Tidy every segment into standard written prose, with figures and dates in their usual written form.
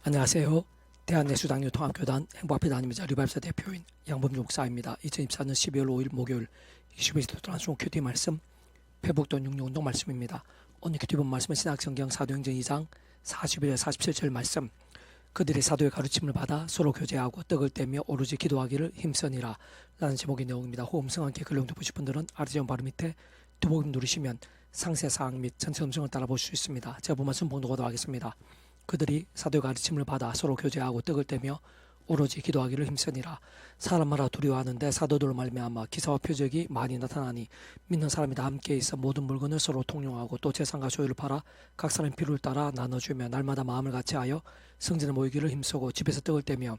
안녕하세요. 대한예수당교통합교단 행복앞에 다니면서 리바입사 대표인 양범주 목사입니다. 2024년 12월 5일 목요일 20에서 도전하신 큐티 말씀 회복돈 육류운동 말씀입니다. 오늘 큐티 본 말씀은 신약성경 사도행전 2장 41절 47절 말씀. 그들이 사도의 가르침을 받아 서로 교제하고 떡을 떼며 오로지 기도하기를 힘쓰니라 라는 제목의 내용입니다. 호음성 함께 글을 듣고 싶은 분들은 아래지원 바로 밑에 두목임 누르시면 상세사항 및 전체 음성을 따라 볼 수 있습니다. 제가 본 말씀 봉독하도록 하겠습니다. 그들이 사도의 가르침을 받아 서로 교제하고 떡을 떼며 오로지 기도하기를 힘쓰니라. 사람마다 두려워하는데 사도들로 말미암아 기사와 표적이 많이 나타나니 믿는 사람이 다 함께 있어 모든 물건을 서로 통용하고 또 재산과 소유를 팔아 각 사람 필요를 따라 나눠주며 날마다 마음을 같이하여 성전에 모이기를 힘쓰고 집에서 떡을 떼며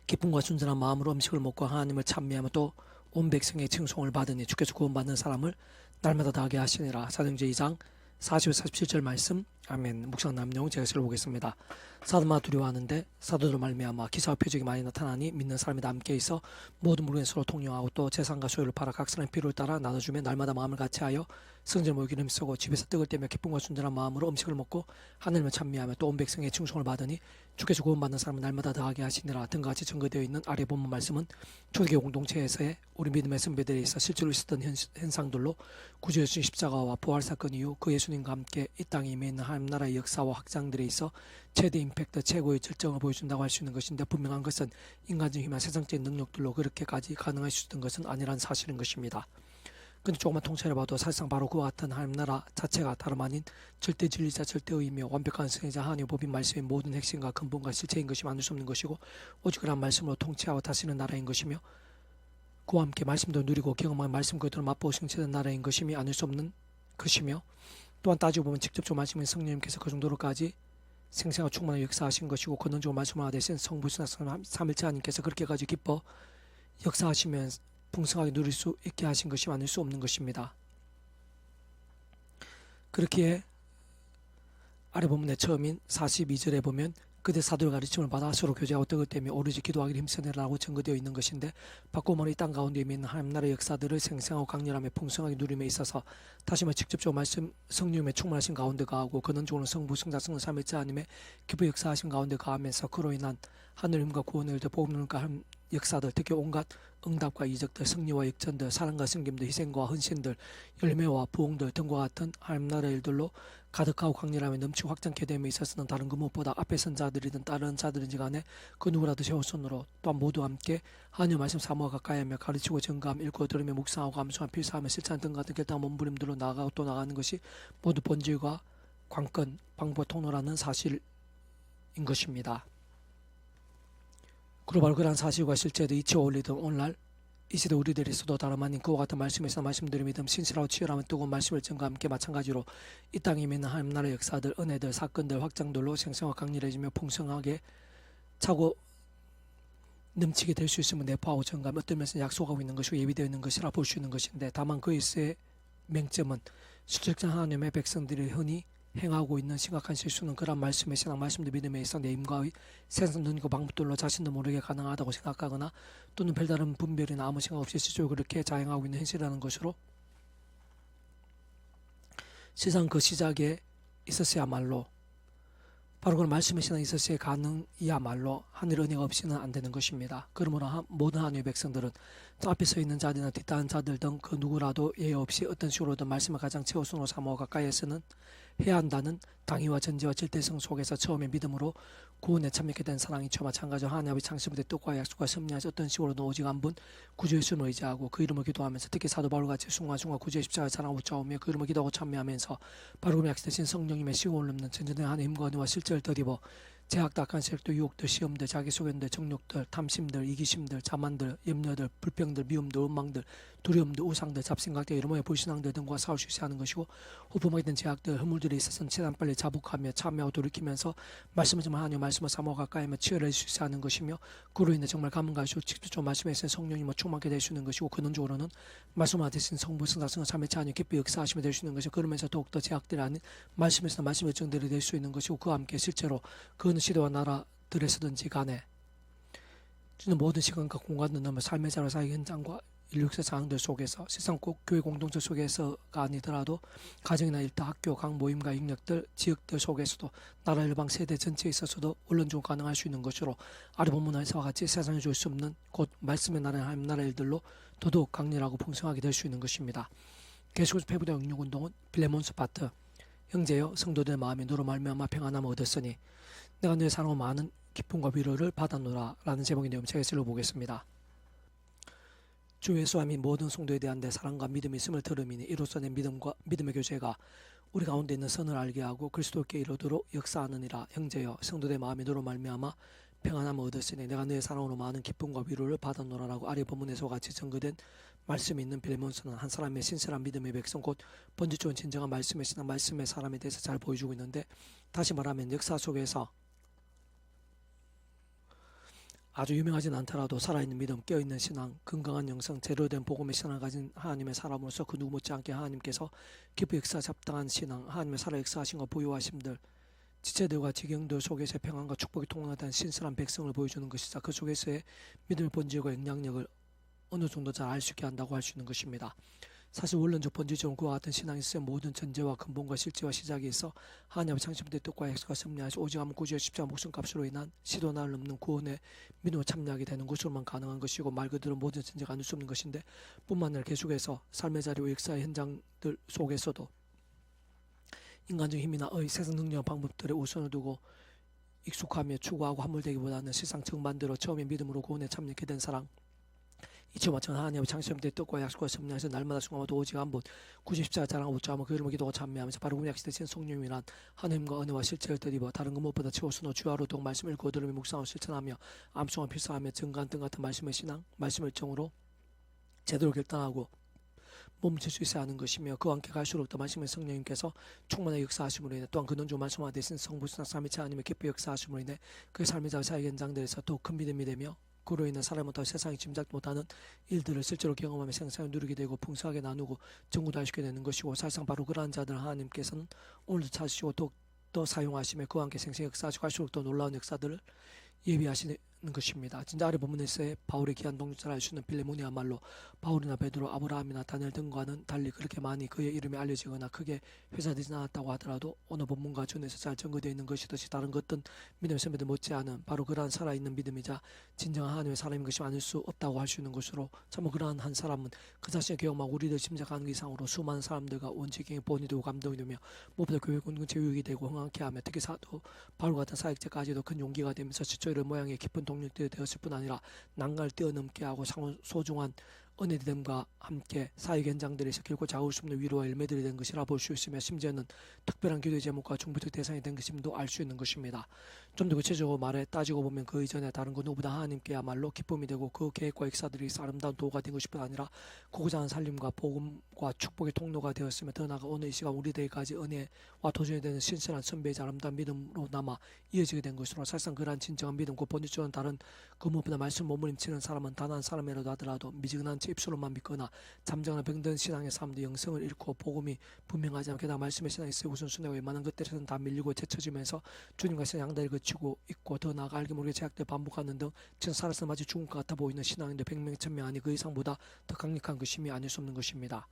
기쁨과 순전한 마음으로 음식을 먹고 하나님을 찬미하며 또 온 백성의 칭송을 받으니 주께서 구원받는 사람을 날마다 다하게 하시니라. 사도행전 2장 40, 47절 말씀. 아멘. 묵상 남용 제가 읽어보겠습니다. 사도마다 두려워하는데 사도들 말미암아 기사와 표적이 많이 나타나니 믿는 사람이 다 함께 있어 모든 물건을 서로 통용하고 또 재산과 소유를 팔아 각 사람의 필요를 따라 나눠주며 날마다 마음을 같이하여 성전에 모이기를 힘쓰고 집에서 떡을 떼며 기쁨과 순전한 마음으로 음식을 먹고 하나님을 찬미하며 또 온 백성의 칭송을 받으니 주께서 구원받는 사람을 날마다 더하게 하시니라. 등과 같이 증거되어 있는 아래 본문 말씀은 초대교 공동체에서의 우리 믿음의 선배들에 있어 실제로 있었던 현상들로 구주 예수님 십자가와 부활 사건 이후 그 예수님과 함께 이 땅에 임해 있는 하나님 나라의 역사와 확장들에 있어 최대 임팩트 최고의 절정을 보여준다고 할 수 있는 것인데, 분명한 것은 인간적인 힘이나 세상적인 능력들로 그렇게까지 가능할 수 있던 것은 아니라는 사실인 것입니다. 근데 조금만 통찰해봐도 사실상 바로 그와 같은 하나님 나라 자체가 다름 아닌 절대 진리자 절대의이며 완벽한 승리자 하나님의 법인 말씀의 모든 핵심과 근본과 실체인 것이 만들 수 없는 것이고 오직 그런 말씀으로 통치하고 다스리는 나라인 것이며 그와 함께 말씀도 누리고 경험한 말씀 그대로 맛보고 승체된 나라인 것임이 아닐 수 없는 것이며, 또한 따지고 보면 직접적 말씀인 성령님께서 그 정도로까지 생생하고 충만한 역사하신 것이고 권능적으로 말씀을 하되신 성부신 삼일체 하나님께서 그렇게까지 기뻐 역사하시면 풍성하게 누릴 수 있게 하신 것이 아닐 수 없는 것입니다. 그렇기에 아래 본문의 처음인 42절에 보면 그들 사도의 가르침을 받아 서로 교제하고 떡을 떼며 오로지 기도하기를 힘쓰느라고 증거되어 있는 것인데, 바꿔 말하면 이 땅 가운데 있는 하나님 나라의 역사들을 생생하고 강렬하며 풍성하게 누림에 있어서 다시 말해 직접적으로 말씀 성령님의 충만하신 가운데 가하고 근원적으로 성부 성자 성령 삼위일체 하나님의 기부 역사하신 가운데 가하면서 그로 인한 하늘님과 구원을 더 복음론과 한 역사들, 특히 온갖 응답과 이적들, 승리와 역전들, 사랑과 승김들, 희생과 헌신들, 열매와 부흥들 등과 같은 하나님 나라의 일들로 가득하고 강렬하며 넘치고 확장케 됨에 있어서는 다른 그 무엇보다 앞에 선 자들이든 다른 자들인지 간에 그 누구라도 제 손으로 또한 모두 함께 하나님의 말씀 사모와 가까이하며 가르치고 증거하며 읽고 들으며 묵상하고 감수하며 필사하며 실천하는 등 같은 결단한 몸부림들로 나아가고 또 나가는 것이 모두 본질과 관건, 방법, 통로라는 사실인 것입니다. 그리고 바로 그러한 사실과 실제도 이치에 어울리던 오늘날 이 시대 우리들에서도 다름 아닌 그와 같은 말씀에서 말씀드린 믿음, 신실하고 치열하면 뜨거운 말씀을 증거와 함께 마찬가지로 이 땅에 있는 하나님 나라의 역사들, 은혜들, 사건들, 확장들로 생생하고 강렬해지며 풍성하게 차고 넘치게 될 수 있음을 내포하고 증거하며 어떤 면에서 약속하고 있는 것이고 예비되어 있는 것이라 볼 수 있는 것인데, 다만 그에서의 맹점은 실질적 하나님의 백성들이 흔히 행하고 있는 심각한 실수는 그런 말씀의 신앙, 말씀도 믿음에 있어 내 힘과 세상 눈과 방법들로 자신도 모르게 가능하다고 생각하거나 또는 별다른 분별이나 아무 생각 없이 스스로 그렇게 자행하고 있는 현실이라는 것으로, 세상 그 시작에 있었어야말로 바로 그런 말씀의 신앙이 있었어야 가능이야말로 하늘 은혜가 없이는 안 되는 것입니다. 그러므로 모든 하나님의 백성들은 앞에 서 있는 자들이나 뒷다른 자들 등 그 누구라도 예외 없이 어떤 식으로든 말씀을 가장 최우선으로 삼아 가까이에서는 해야 한다는 당위와 전제와 절대성 속에서 처음에 믿음으로 구원에 참여하게 된 사랑이 저 마찬가지로 하나님 아버지 창세부터 뜻과 약속과 섭리하시 어떤 식으로든 오직 한 분 구주 예수를 의지하고 그 이름을 기도하면서, 특히 사도 바울같이 순간순간 구주의 십자가를 사랑하고 싸우며 그 이름을 기도하고 참여하면서 바로 그 약속되신 성령님의 시공을 넘는 전전의 하나님의 힘과 은혜와 실제를 덧입어 제약도 악한 세력도 유혹들, 시험들, 자기소견들, 정욕들, 탐심들, 이기심들, 자만들, 염려들, 불평들, 미움들, 원망들, 두려움들, 우상들, 잡생각들, 이런 모의 불신앙들 등과 싸울 수 있어야 하는 것이고, 호품하게 된 제약들, 허물들에 있어서는 최대한 빨리 자복하며 참여하고 돌이키면서 말씀을 정말 하나님 말씀을 사모 가까이하며 치열해질 수 있어야 하는 것이며, 그로 인해 정말 감흥가시고 직접적으로 말씀에 있는 성령님을 충만하게 될 수 있는 것이고, 근원적으로는 말씀을 하신 성부, 성자, 성령, 삼위일체 하나님 기뻐 역사하시며 될 수 있는 것이고, 그러면서 더욱더 제약들이 아닌 말씀에서 말씀의 정들이 될 수 있는 것이고, 그와 함께 실제로 그 어느 시대와 나라들에서든지 간에 주는 모든 시간과 공간을 넘어 삶의 자로 사의 현장과 인류의 상황들 속에서 세상 꼭 교회 공동체 속에서가 아니더라도 가정이나 일터, 학교, 각 모임과 인력들, 지역들 속에서도 나라, 일방, 세대 전체에 있어서도 언론적으로 가능할 수 있는 것으로 아래 본문에서와 같이 세상에 줄 수 없는 곧 말씀의 나라, 하나님 나라 일들로 더더욱 강렬하고 풍성하게 될 수 있는 것입니다. 계속해서 페브대 영육운동은 빌레몬스 파트 형제여 성도들의 마음이 너로 말미암아 평안함을 얻었으니 내가 너의 사랑으로 많은 기쁨과 위로를 받았노라 라는 제목의 내용 제가 읽어보겠습니다. 주 예수와 및 모든 성도에 대한 내 사랑과 믿음이 있음을 들음이니 이로써 내 믿음의 교제가 우리 가운데 있는 선을 알게 하고 그리스도께 이르도록 역사하느니라. 형제여 성도들의 마음이 너로 말미암아 평안함을 얻었으니 내가 너의 사랑으로 많은 기쁨과 위로를 받았노라라고 아래 본문에서 같이 전거된 말씀이 있는 빌레몬스는 한 사람의 신실한 믿음의 백성 곧 본질적인 진정한 말씀의 신앙 말씀의 사람에 대해서 잘 보여주고 있는데, 다시 말하면 역사 속에서 아주 유명하진 않더라도 살아있는 믿음, 깨어있는 신앙, 건강한 영성, 제대로된 복음의 신앙을 가진 하나님의 사람으로서 그 누구 못지않게 하나님께서 기쁘 역사 잡당한 신앙, 하나님의 살아 역사하신 것 보유하심들, 지체들과 지경들 속에서의 평안과 축복이 통하다는 신실한 백성을 보여주는 것이자 그 속에서의 믿음의 본질과 영향력을 어느 정도 잘 알 수 있게 한다고 할 수 있는 것입니다. 사실 원론적 본질적으로 그와 같은 신앙이 있어야 모든 전제와 근본과 실제와 시작에 있어 하나님의 창심된 뜻과 약속과 섭리하시 오직 아무 구주의 십자가 목숨값으로 인한 시도나를 넘는 구원의 믿음을 참여하게 되는 것으로만 가능한 것이고, 말 그대로 모든 전제가 아닐 수 없는 것인데, 뿐만 아니라 계속해서 삶의 자리와 역사의 현장들 속에서도 인간적 힘이나 세상 능력과 방법들에 우선을 두고 익숙하며 추구하고 함몰되기보다는 세상 정반대로 처음에 믿음으로 구원에 참여하게 된 사랑, 이처 마찬가지 하나님의 창시된 뜻과 약속과 섭리하셔서 날마다 순간마다 오직 한 분 굳이 십자가 자랑하고 자하며 그 이름을 기도하고 찬미하면서 바로 그 약속되신 성령이란 하나님과 은혜와 실체를 드리고 다른 것 무엇보다 채워수노 주야로 더욱 말씀을 거두르며 묵상하고 실천하며 암송과 필사하며 증거한 등 같은 말씀의 신앙, 말씀을 정으로 제대로 결단하고 몸칠 수 있어야 하는 것이며, 그와 함께 갈수록 더 말씀의 성령님께서 충만하게 역사하심으로 인해 또한 근원적으로 말씀화 되신 성부신앙 삼위체 하나님의 기쁘게 역사하심으로 인해 그 삶의 자와 사회 현장들에서 더욱 큰 믿음이 되며 그로 인해 사람이 못하고 세상이 짐작 못하는 일들을 실제로 경험하며 생생하게 누리게 되고 풍성하게 나누고 전구도 할 수 있게 되는 것이고, 사실상 바로 그러한 자들을 하나님께서는 오늘도 찾으시고 더 사용하시며 그와 함께 생생히 역사하시고 갈수록 더 놀라운 역사들을 예비하시는 것입니다. 진짜 아래 본문에서의 바울의 귀한 동료를 알 수 있는 빌레몬이야말로 바울이나 베드로, 아브라함이나 다니엘 등과는 달리 그렇게 많이 그의 이름이 알려지거나 크게 회자되지 않았다고 하더라도 오늘 본문과 전에서 잘 전거되어 있는 것이듯이 다른 어떤 믿음의 선배들 못지않은 바로 그러한 살아있는 믿음이자 진정한 하나님의 사람인 것이 아닐 수 없다고 할 수 있는 것으로, 참 그러한 한 사람은 그 자신의 경험하고 우리들 짐작하는 이상으로 수많은 사람들과 원칙에 본이 되고 감동이 되며 무엇보다 교회 공동체 유익이 되고 흥황케 하며, 특히 사도 바울 같은 사역자까지도 큰 용기가 되면서 지쳐 이런 모양의 깊은 동력들이 되었을 뿐 아니라 난간을 뛰어넘게 하고 소중한 은혜됨과 함께 사역 현장들에서 결코 작을 수 없는 위로와 열매들이 된 것이라 볼 수 있으며, 심지어는 특별한 기도의 제목과 중보적 대상이 된 것임도 알 수 있는 것입니다. 좀 더 구체적으로 말해 따지고 보면 그 이전에 다른 그 누구보다 하나님께야말로 기쁨이 되고 그 계획과 역사들이 아름다운 도구가 된 것일 뿐 아니라 고고자 하는 살림과 복음과 축복의 통로가 되었으며, 더 나아가 오늘 이 시간 우리들에게까지 은혜와 도전이 되는 신선한 선배이자 아름다운 믿음으로 남아 이어지게 된 것으로, 사실상 그러한 진정한 믿음, 그 본질적인 다른 그 무엇보다 말씀 몸부림치는 사람은 단 한 사람이라도 하더라도 미지근한 제 입술로만 믿거나 잠잠한 병든 신앙의 사람도 영성을 잃고 복음이 분명하지 않게 다 말씀의 신앙이 있어 우선순위가 웬만한 것들에서는 다 밀리고 제쳐지면서 주님과 신앙 양다리를 거치고 있고, 더 나아가 알게 모르게 제약들 반복하는 등 지금 살아서 마치 죽은 것 같아 보이는 신앙인들 100명 1000명 아니 그 이상보다 더 강력한 것임이 아닐 수 없는 것입니다.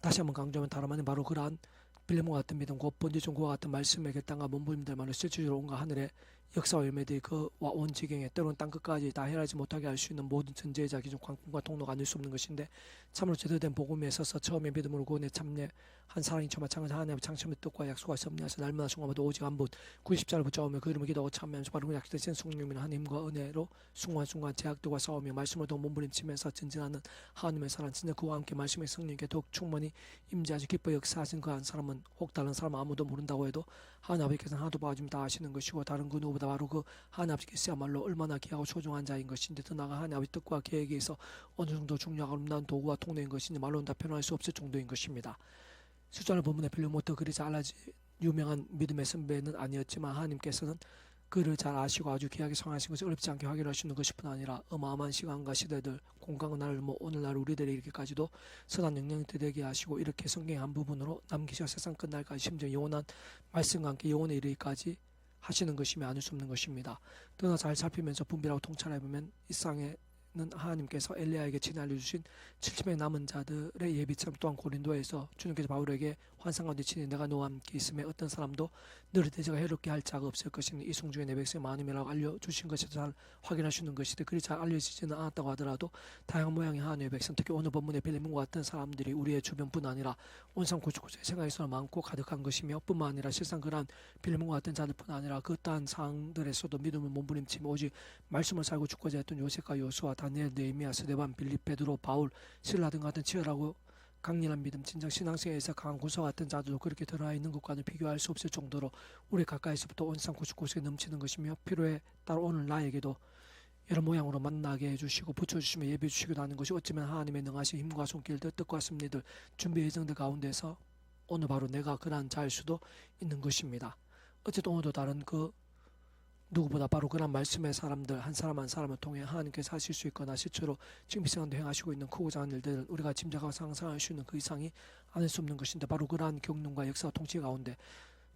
다시 한번 강조하면 다름 아닌 바로 그러한 빌레몬과 같은 믿음, 곧 본질적 그와 같은 말씀의 결단과 몸부림들만으로 실질적으로 온갖 하늘의 역사와 열매들이 그와 온 지경에 때로는 땅끝까지 다 헤아리지 못하게 할 수 있는 모든 전제자 기존 관kum과 통로가 아닐 수 없는 것인데, 참으로 제대로 된 복음에 있어서 처음에 믿음으로 구원에 참여한 사랑이 저 마찬가지 하나님의 창심의 뜻과 약속과 섭리하셔 날마다 순간마다 오직 한 분 그 십자가를 붙잡으며 그 이름을 기도하고 참여하면서 바로 그 약속되신 성령이나 하나님과 은혜로 순간순간 제약들과 싸우며 말씀을 더 몸부림치면서 전진하는 하나님의 사랑, 진짜 그와 함께 말씀의 성령께 더욱 충만히 임재하시 기뻐 역사하신 그 한 사람은 혹 다른 사람 아무도 모른다고 해도 하나님 아버지께서는 하나도 봐주면 다 아시는 것이고, 다른 그 누구보다 바로 그 하나님 아버지께서야말로 얼마나 귀하고 소중한 자인 것인지, 더 나아가 하나님 아버지 뜻과 계획에 있어 어느 정도 중요하고 아름다운 도구와 통로인 것인지 말로는 다 표현할 수 없을 정도인 것입니다. 숫자를 보면 빌레몬도 그리 잘 알지 유명한 믿음의 선배는 아니었지만 하나님께서는 그를 잘 아시고 아주 귀하게 성하신 것을 어렵지 않게 확인할 수 있는 것일 뿐 아니라 어마어마한 시간과 시대들 공간과 나를 오늘날 우리들이 이렇게까지도 선한 영향이 되게 하시고, 이렇게 성경의 한 부분으로 남기셔 세상 끝날까지 심지어 영원한 말씀과 함께 영원에 이르기까지 하시는 것이며 아닐 수 없는 것입니다. 그러나 잘 살피면서 분별하고 통찰해보면 이 세상에 하나님께서 엘리야에게 친히 알려주신 70명의 남은 자들의 예비처럼 또한 고린도에서 주님께서 바울에게 환상 가운데 친히 내가 너와 함께 있음에 어떤 사람도 너를 대적하 해롭게 할 자가 없을 것이니 이 성중에 내 백성이 많음이라고 알려주신 것이 잘 확인할 수 있는 것이되 그리 잘 알려지지는 않았다고 하더라도 다양한 모양의 하나님의 백성 특히 오늘 본문의 빌레몬과 같은 사람들이 우리의 주변뿐 아니라 온상 곳곳에 생각에서 많고 가득한 것이며 뿐만 아니라 실상 그러한 빌레몬과 같은 자들뿐 아니라 그 어떠한 상황들에서도 믿음을 몸부림치며 오직 말씀을 살고 죽고자 했던 요셉과 요수아 다니엘 느헤미야 스데반 빌립 베드로 바울 실라 등 같은 치열하고 강렬한 믿음 진정 신앙생활에서 강한 군사 같은 자들도 그렇게 드러나 있는 것과는 비교할 수 없을 정도로 우리 가까이서부터 온상 곳곳에 넘치는 것이며 필요에 따라 오늘 나에게도 여러 모양으로 만나게 해주시고 붙여주시며 예배해 주시기도 하는 것이 어쩌면 하나님의 능하신 힘과 손길들 뜻과 섭리들 준비 예정들 가운데서 오늘 바로 내가 그러한 자일 수도 있는 것입니다. 어쨌든 오늘도 다른 그 누구보다 바로 그런 말씀의 사람들 한 사람 한 사람을 통해 하나님께서 하실 수 있거나 실제로 지금 이 시간도 행하시고 있는 크고 작은 일들은 우리가 짐작하고 상상할 수 있는 그 이상이 아닐 수 없는 것인데 바로 그러한 경륜과 역사와 통치 가운데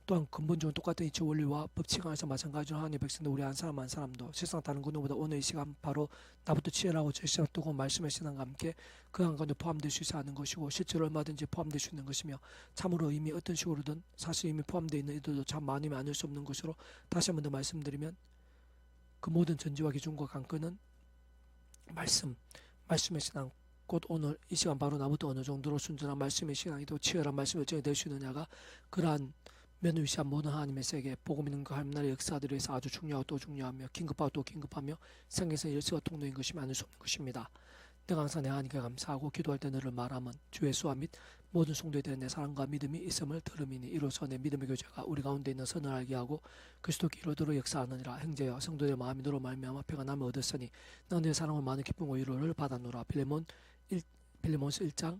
또한 근본적으로 똑같은 이치 원리와 법칙 안에서 마찬가지로 하나님의 백성들 우리 한 사람 한 사람도 실상 다른 그 누구보다 오늘 이 시간 바로 나부터 치열하고 절실하고 뜨거운 말씀의 신앙과 함께 그 한가운데 포함될 수 있어 하는 것이고 실제로 얼마든지 포함될 수 있는 것이며 참으로 이미 어떤 식으로든 사실 이미 포함되어 있는 이들도 참 많으면 아닐 수 없는 것으로 다시 한 번 더 말씀드리면 그 모든 전지와 기준과 관건은 말씀의 신앙 곧 오늘 이 시간 바로 나부터 어느 정도로 순전한 말씀의 신앙이 또 치열한 말씀의 열정이 될 수 있느냐가 그러한 면을 위시한 모든 하나님의 세계 복음 있는 그 하나님의 역사들에 의해서 아주 중요하고 또 중요하며 긴급하고 또 긴급하며 생계에서 열쇠와 통로인 것이면 아닐 수 없는 것입니다. 내가 항상 내 하나님께 감사하고 기도할 때 너를 말하면 주 예수와 및 모든 성도에 대한 내 사랑과 믿음이 있음을 들음이니 이로써 내 믿음의 교제가 우리 가운데 있는 선을 알게 하고 그리스도께 이루도록 역사하느니라. 형제여 성도의 마음이 너로 말미암아 평안을 남을 얻었으니 너는 내 사랑을 많은 기쁨과 위로를 받았노라. 빌레몬서 1장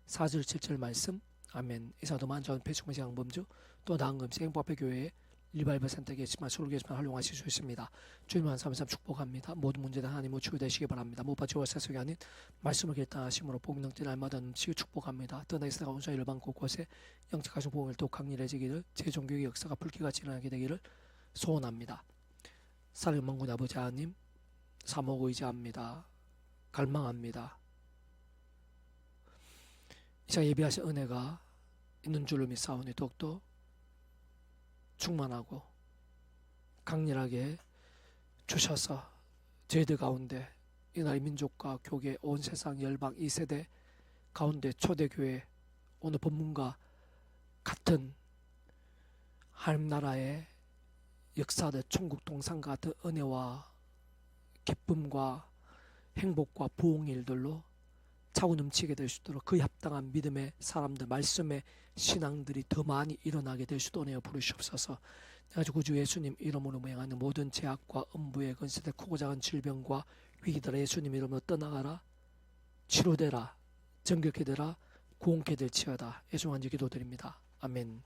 4절 7절 말씀. 아멘. 이사도만 전 배충문 양범주 또 나은 금세 행복합의 교회에 리바이벌 센터 계시지만 서울 계시지만 활용하실 수 있습니다. 주님 한 삼삼 축복합니다. 모든 문제들 하나님의 치유되시기 바랍니다. 무파지와 세속이 아닌 말씀을 결단하심으로 복음 넘치는 날마다 넘치게 축복합니다. 떠나 이스라엘 온전 일반 곳곳에 영적하신 복음을 더 강렬해지기를 재종교의 역사가 불길같이 일어나게 되기를 소원합니다. 사랑의 만군 아버지 하나님 사모고 의지합니다. 갈망합니다. 이상 예비하신 은혜가 있는 줄로 믿사오니 더욱더 충만하고 강렬하게 주셔서 저희들 가운데 이날 민족과 교계 온 세상 열방 2세대 가운데 초대교회 오늘 본문과 같은 하나님 나라의 역사들 천국 동상 같은 은혜와 기쁨과 행복과 부흥의 일들로 차고 넘치게 될 수 있도록 그 합당한 믿음의 사람들 말씀의 신앙들이 더 많이 일어나게 될 수도 내어 부르시옵소서. 내가 구주 예수님 이름으로 명하는 모든 죄악과 음부의 건세대 크고 작은 질병과 위기들아 예수님 이름으로 떠나가라 치료되라 정결케 되라 구원케 될지어다. 예수 간절히 기도드립니다. 아멘.